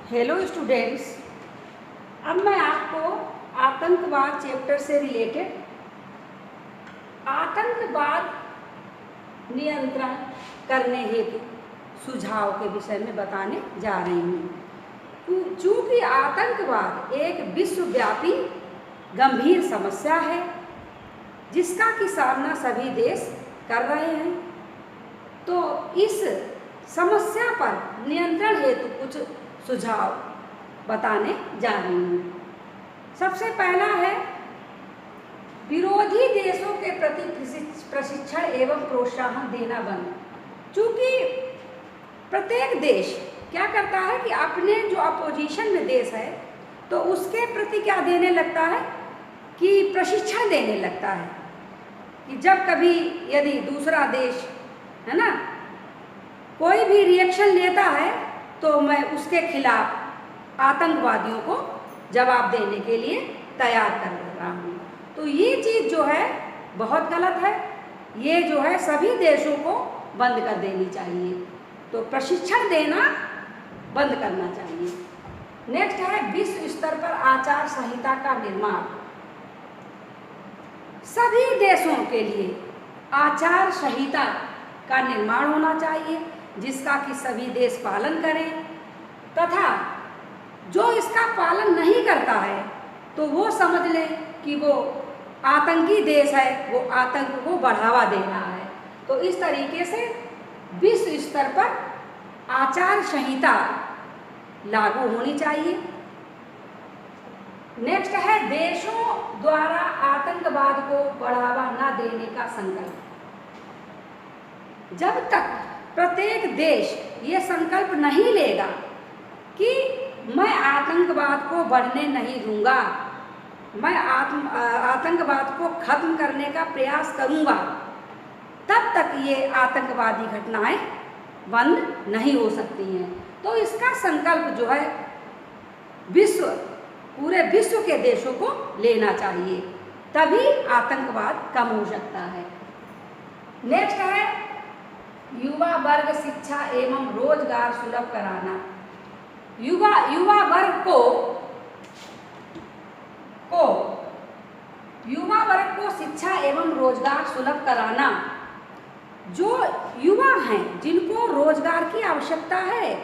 Hello students, अब मैं आपको आतंकवाद चैप्टर से रिलेटेड आतंकवाद नियंत्रण करने हेतु सुझाव के विषय में बताने जा रही हूँ। चूँकि आतंकवाद एक विश्वव्यापी गंभीर समस्या है जिसका कि सामना सभी देश कर रहे हैं, तो इस समस्या पर नियंत्रण हेतु कुछ सुझाव बताने जा रही हूँ। सबसे पहला है विरोधी देशों के प्रति प्रशिक्षण एवं प्रोत्साहन देना बंद। चूँकि प्रत्येक देश क्या करता है कि अपने जो अपोजिशन में देश है तो उसके प्रति क्या देने लगता है कि प्रशिक्षण देने लगता है कि जब कभी यदि दूसरा देश है ना कोई भी रिएक्शन लेता है तो मैं उसके खिलाफ आतंकवादियों को जवाब देने के लिए तैयार कर रहा हूँ। तो ये चीज़ जो है बहुत गलत है, ये जो है सभी देशों को बंद कर देनी चाहिए। तो प्रशिक्षण देना बंद करना चाहिए। नेक्स्ट है विश्व स्तर पर आचार संहिता का निर्माण। सभी देशों के लिए आचार संहिता का निर्माण होना चाहिए जिसका कि सभी देश पालन करें, तथा जो इसका पालन नहीं करता है तो वो समझ ले कि वो आतंकी देश है, वो आतंक को बढ़ावा दे रहा है। तो इस तरीके से विश्व स्तर पर आचार संहिता लागू होनी चाहिए। नेक्स्ट है देशों द्वारा आतंकवाद को बढ़ावा न देने का संकल्प। जब तक प्रत्येक देश ये संकल्प नहीं लेगा कि मैं आतंकवाद को बढ़ने नहीं दूंगा, मैं आतंकवाद को खत्म करने का प्रयास करूंगा, तब तक ये आतंकवादी घटनाएं बंद नहीं हो सकती हैं। तो इसका संकल्प जो है पूरे विश्व के देशों को लेना चाहिए, तभी आतंकवाद कम हो सकता है। नेक्स्ट है युवा वर्ग शिक्षा एवं रोजगार सुलभ कराना। युवा वर्ग को शिक्षा एवं रोजगार सुलभ कराना। जो युवा हैं जिनको रोजगार की आवश्यकता है,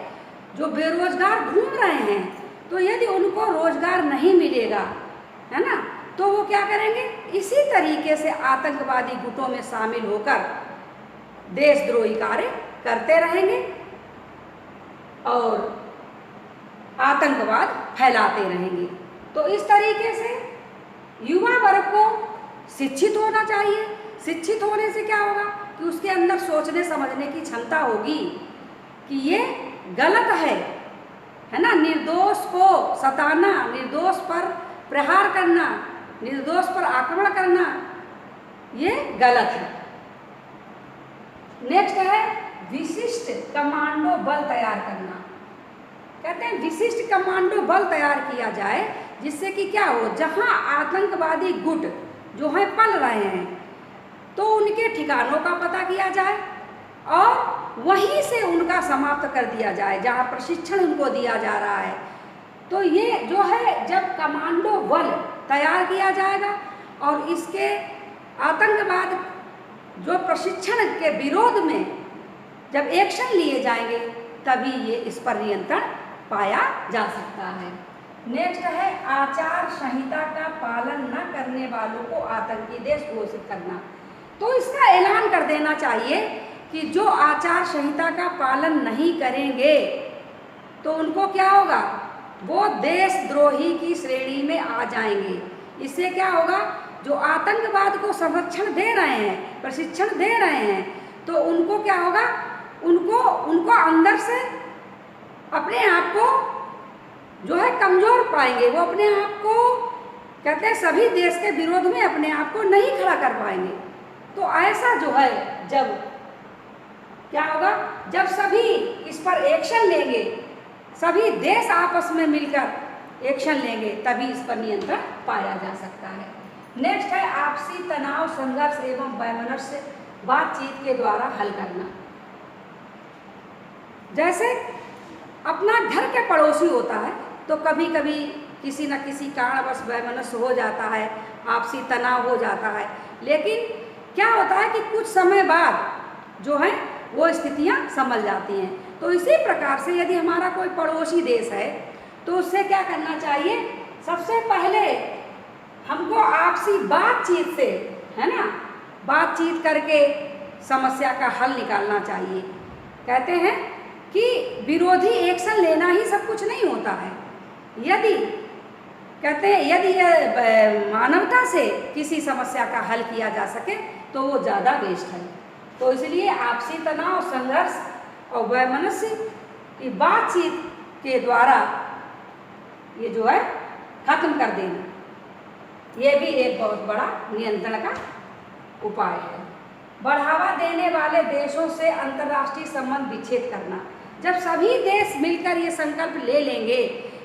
जो बेरोजगार घूम रहे हैं, तो यदि उनको रोजगार नहीं मिलेगा, है ना, तो वो क्या करेंगे, इसी तरीके से आतंकवादी गुटों में शामिल होकर देशद्रोही कार्य करते रहेंगे और आतंकवाद फैलाते रहेंगे। तो इस तरीके से युवा वर्ग को शिक्षित होना चाहिए। शिक्षित होने से क्या होगा कि उसके अंदर सोचने समझने की क्षमता होगी कि ये गलत है ना, निर्दोष को सताना, निर्दोष पर प्रहार करना, निर्दोष पर आक्रमण करना, ये गलत है। नेक्स्ट है विशिष्ट कमांडो बल तैयार करना। कहते हैं विशिष्ट कमांडो बल तैयार किया जाए जिससे कि क्या हो, जहां आतंकवादी गुट जो है पल रहे हैं तो उनके ठिकानों का पता किया जाए और वहीं से उनका समाप्त कर दिया जाए जहां प्रशिक्षण उनको दिया जा रहा है। तो ये जो है जब कमांडो बल तैयार किया जाएगा और इसके आतंकवाद जो प्रशिक्षण के विरोध में जब एक्शन लिए जाएंगे तभी ये इस पर नियंत्रण पाया जा सकता है। नेक्स्ट है आचार संहिता का पालन न करने वालों को आतंकी देश घोषित करना। तो इसका ऐलान कर देना चाहिए कि जो आचार संहिता का पालन नहीं करेंगे तो उनको क्या होगा, वो देशद्रोही की श्रेणी में आ जाएंगे। इससे क्या होगा, जो आतंकवाद को संरक्षण दे रहे हैं, प्रशिक्षण दे रहे हैं, तो उनको क्या होगा, उनको अंदर से अपने आप को जो है कमज़ोर पाएंगे। वो अपने आप को कहते हैं सभी देश के विरोध में अपने आप को नहीं खड़ा कर पाएंगे। तो ऐसा जो है जब क्या होगा, जब सभी इस पर एक्शन लेंगे, सभी देश आपस में मिलकर एक्शन लेंगे, तभी इस पर नियंत्रण पाया जा सकता है। नेक्स्ट है आपसी तनाव संघर्ष एवं वैमनस्य बातचीत के द्वारा हल करना। जैसे अपना घर के पड़ोसी होता है तो कभी कभी किसी न किसी कारणवश वैमनस्य हो जाता है, आपसी तनाव हो जाता है, लेकिन क्या होता है कि कुछ समय बाद जो है वो स्थितियाँ संभल जाती हैं। तो इसी प्रकार से यदि हमारा कोई पड़ोसी देश है तो उससे क्या करना चाहिए, सबसे पहले हमको आपसी बातचीत से, है ना, बातचीत करके समस्या का हल निकालना चाहिए। कहते हैं कि विरोधी एक्शन लेना ही सब कुछ नहीं होता है। यदि कहते हैं यदि मानवता से किसी समस्या का हल किया जा सके तो वो ज़्यादा बेस्ट है। तो इसलिए आपसी तनाव, संघर्ष और वैमनस्य की बातचीत के द्वारा ये जो है खत्म कर देना, ये भी एक बहुत बड़ा नियंत्रण का उपाय है। बढ़ावा देने वाले देशों से अंतर्राष्ट्रीय संबंध विच्छेद करना। जब सभी देश मिलकर ये संकल्प ले लेंगे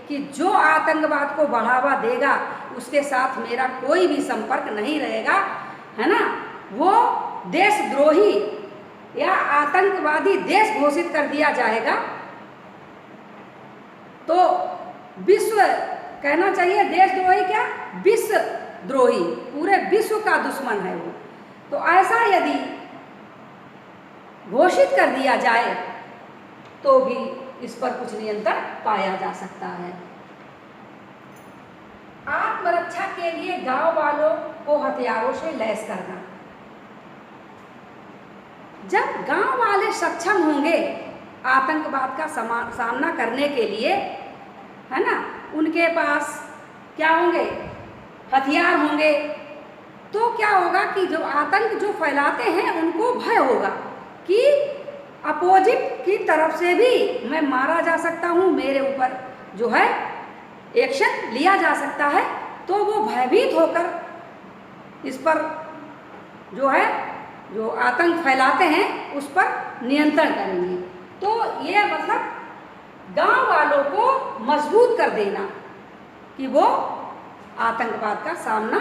कि जो आतंकवाद को बढ़ावा देगा उसके साथ मेरा कोई भी संपर्क नहीं रहेगा, है ना, वो देशद्रोही या आतंकवादी देश घोषित कर दिया जाएगा, तो विश्व कहना चाहिए देशद्रोही क्या, विश्वद्रोही, पूरे विश्व का दुश्मन है वो। तो ऐसा यदि घोषित कर दिया जाए तो भी इस पर कुछ नियंत्रण पाया जा सकता है। आत्मरक्षा के लिए गांव वालों को हथियारों से लैस करना। जब गांव वाले सक्षम होंगे आतंकवाद का सामना करने के लिए, है ना, उनके पास क्या होंगे, हथियार होंगे, तो क्या होगा कि जो आतंक जो फैलाते हैं उनको भय होगा कि अपोजिट की तरफ से भी मैं मारा जा सकता हूँ, मेरे ऊपर जो है एक्शन लिया जा सकता है। तो वो भयभीत होकर इस पर जो है जो आतंक फैलाते हैं उस पर नियंत्रण करेंगे। तो ये मतलब गांव वालों को मजबूत कर देना कि वो आतंकवाद का सामना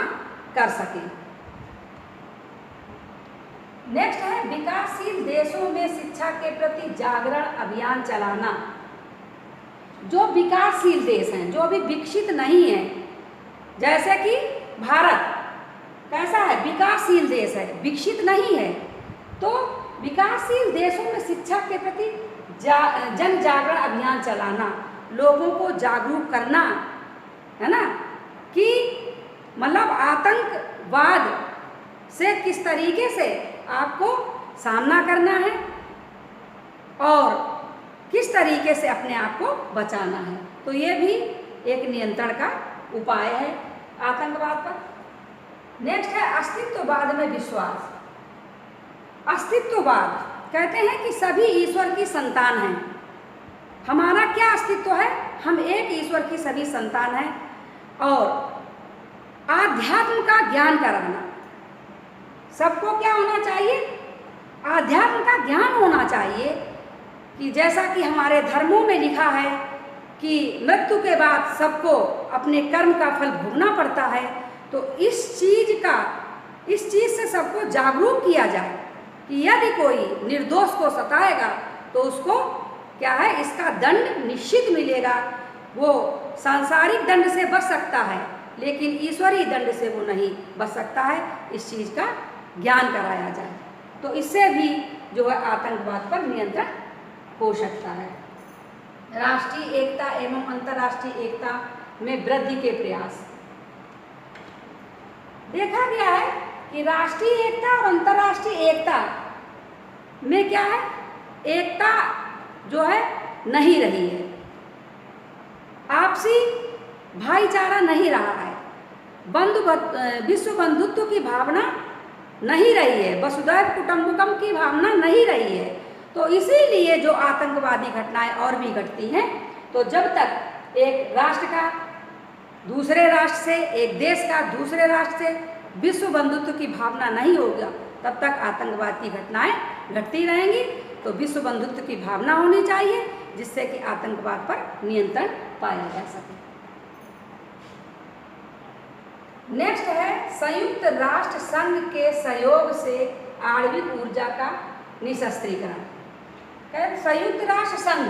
कर सकें। नेक्स्ट है विकासशील देशों में शिक्षा के प्रति जागरण अभियान चलाना। जो विकासशील देश हैं, जो अभी विकसित नहीं हैं, जैसे कि भारत कैसा है, विकासशील देश है, विकसित नहीं है, तो विकासशील देशों में शिक्षा के प्रति जन जागरण अभियान चलाना, लोगों को जागरूक करना, है ना, कि मतलब आतंकवाद से किस तरीके से आपको सामना करना है और किस तरीके से अपने आप को बचाना है। तो ये भी एक नियंत्रण का उपाय है आतंकवाद पर। नेक्स्ट है अस्तित्ववाद में विश्वास। अस्तित्ववाद कहते हैं कि सभी ईश्वर की संतान हैं। हमारा क्या अस्तित्व है, हम एक ईश्वर की सभी संतान हैं। और आध्यात्म का ज्ञान कराना, सबको क्या होना चाहिए, आध्यात्म का ज्ञान होना चाहिए कि जैसा कि हमारे धर्मों में लिखा है कि मृत्यु के बाद सबको अपने कर्म का फल भोगना पड़ता है। तो इस चीज़ से सबको जागरूक किया जाए कि यदि कोई निर्दोष को सताएगा तो उसको क्या है, इसका दंड निश्चित मिलेगा। वो सांसारिक दंड से बच सकता है लेकिन ईश्वरीय दंड से वो नहीं बच सकता है। इस चीज़ का ज्ञान कराया जाए तो इससे भी जो है आतंकवाद पर नियंत्रण हो सकता है। राष्ट्रीय एकता एवं अंतर्राष्ट्रीय एकता में वृद्धि के प्रयास। देखा गया है कि राष्ट्रीय एकता और अंतर्राष्ट्रीय एकता में क्या है, एकता जो है नहीं रही है, आपसी भाईचारा नहीं रहा है, विश्व बंधुत्व की भावना नहीं रही है, वसुधैव कुटुंबकम की भावना नहीं रही है। तो इसीलिए जो आतंकवादी घटनाएं और भी घटती हैं। तो जब तक एक राष्ट्र का दूसरे राष्ट्र से, एक देश का दूसरे राष्ट्र से विश्व बंधुत्व की भावना नहीं होगा तब तक आतंकवाद की घटनाएं घटती रहेंगी। तो विश्व बंधुत्व की भावना होनी चाहिए जिससे कि आतंकवाद पर नियंत्रण पाया जा सके। नेक्स्ट है संयुक्त राष्ट्र संघ के सहयोग से आणविक ऊर्जा का निशस्त्रीकरण। संयुक्त राष्ट्र संघ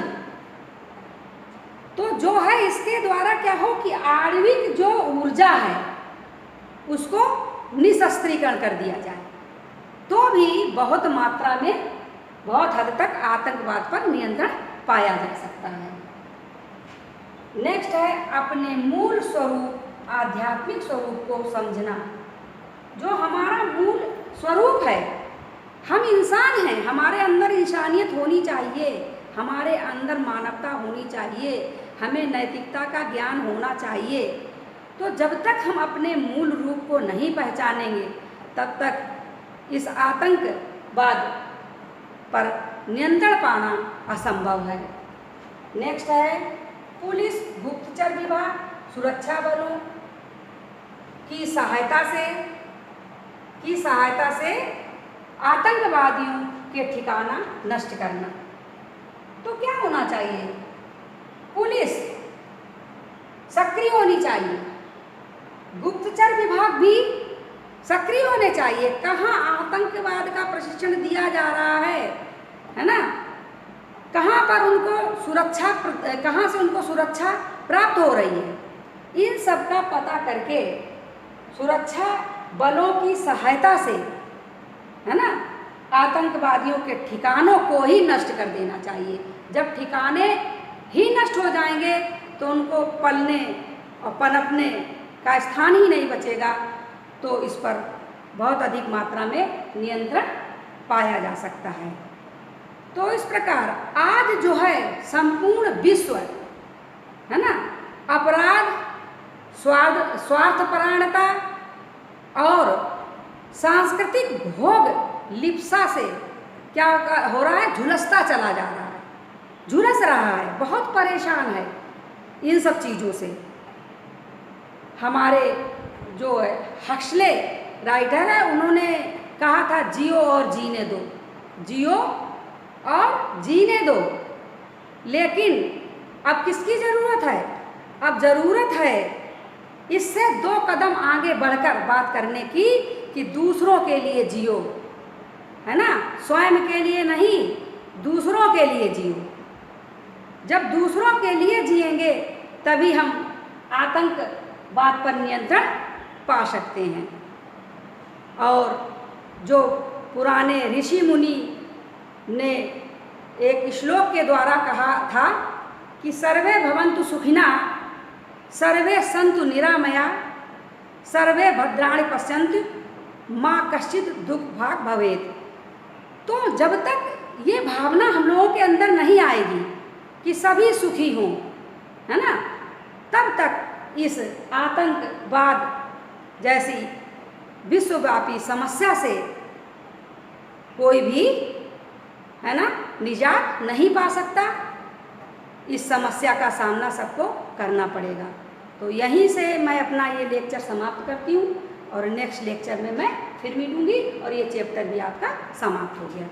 तो जो है इसके द्वारा क्या हो कि आणविक जो ऊर्जा है उसको निशस्त्रीकरण कर दिया जाए, तो भी बहुत मात्रा में, बहुत हद तक आतंकवाद पर नियंत्रण पाया जा सकता है। नेक्स्ट है अपने मूल स्वरूप, आध्यात्मिक स्वरूप को समझना। जो हमारा मूल स्वरूप है, हम इंसान हैं, हमारे अंदर इंसानियत होनी चाहिए, हमारे अंदर मानवता होनी चाहिए, हमें नैतिकता का ज्ञान होना चाहिए। तो जब तक हम अपने मूल रूप को नहीं पहचानेंगे तब तक इस आतंकवाद पर नियंत्रण पाना असंभव है। नेक्स्ट है पुलिस, गुप्तचर विभाग, सुरक्षा बलों की सहायता से आतंकवादियों के ठिकाना नष्ट करना। तो क्या होना चाहिए? पुलिस सक्रिय होनी चाहिए, गुप्तचर विभाग भी सक्रिय होने चाहिए। कहाँ आतंकवाद का प्रशिक्षण दिया जा रहा है ना, कहाँ पर उनको सुरक्षा, कहाँ से उनको सुरक्षा प्राप्त हो रही है, इन सब का पता करके सुरक्षा बलों की सहायता से, है ना, आतंकवादियों के ठिकानों को ही नष्ट कर देना चाहिए। जब ठिकाने ही नष्ट हो जाएंगे तो उनको पलने और पनपने का स्थान ही नहीं बचेगा, तो इस पर बहुत अधिक मात्रा में नियंत्रण पाया जा सकता है। तो इस प्रकार आज जो है संपूर्ण विश्व, है ना, अपराध, स्वार्थपरायणता और सांस्कृतिक भोग लिप्सा से क्या हो रहा है, झुलसता चला जा रहा है, झुलस रहा है, बहुत परेशान है इन सब चीज़ों से। हमारे जो हक्सले राइटर है, उन्होंने कहा था जियो और जीने दो, जियो और जीने दो। लेकिन अब किसकी ज़रूरत है? अब ज़रूरत है इससे 2 कदम आगे बढ़कर बात करने की कि दूसरों के लिए जियो, है ना, स्वयं के लिए नहीं, दूसरों के लिए जियो। जब दूसरों के लिए जिएंगे तभी हम आतंकवाद पर नियंत्रण पा सकते हैं। और जो पुराने ऋषि मुनि ने एक श्लोक के द्वारा कहा था कि सर्वे भवन्तु सुखिना, सर्वे सन्तु निरामया, सर्वे भद्राणि पश्यन्तु, माँ कश्चित् दुख भाग भवेत्। तो जब तक ये भावना हम लोगों के अंदर नहीं आएगी कि सभी सुखी हों, है ना, तब तक इस आतंकवाद जैसी विश्वव्यापी समस्या से कोई भी, है ना, निजात नहीं पा सकता। इस समस्या का सामना सबको करना पड़ेगा। तो यहीं से मैं अपना ये लेक्चर समाप्त करती हूँ और नेक्स्ट लेक्चर में मैं फिर मिलूँगी और ये चैप्टर भी आपका समाप्त हो गया।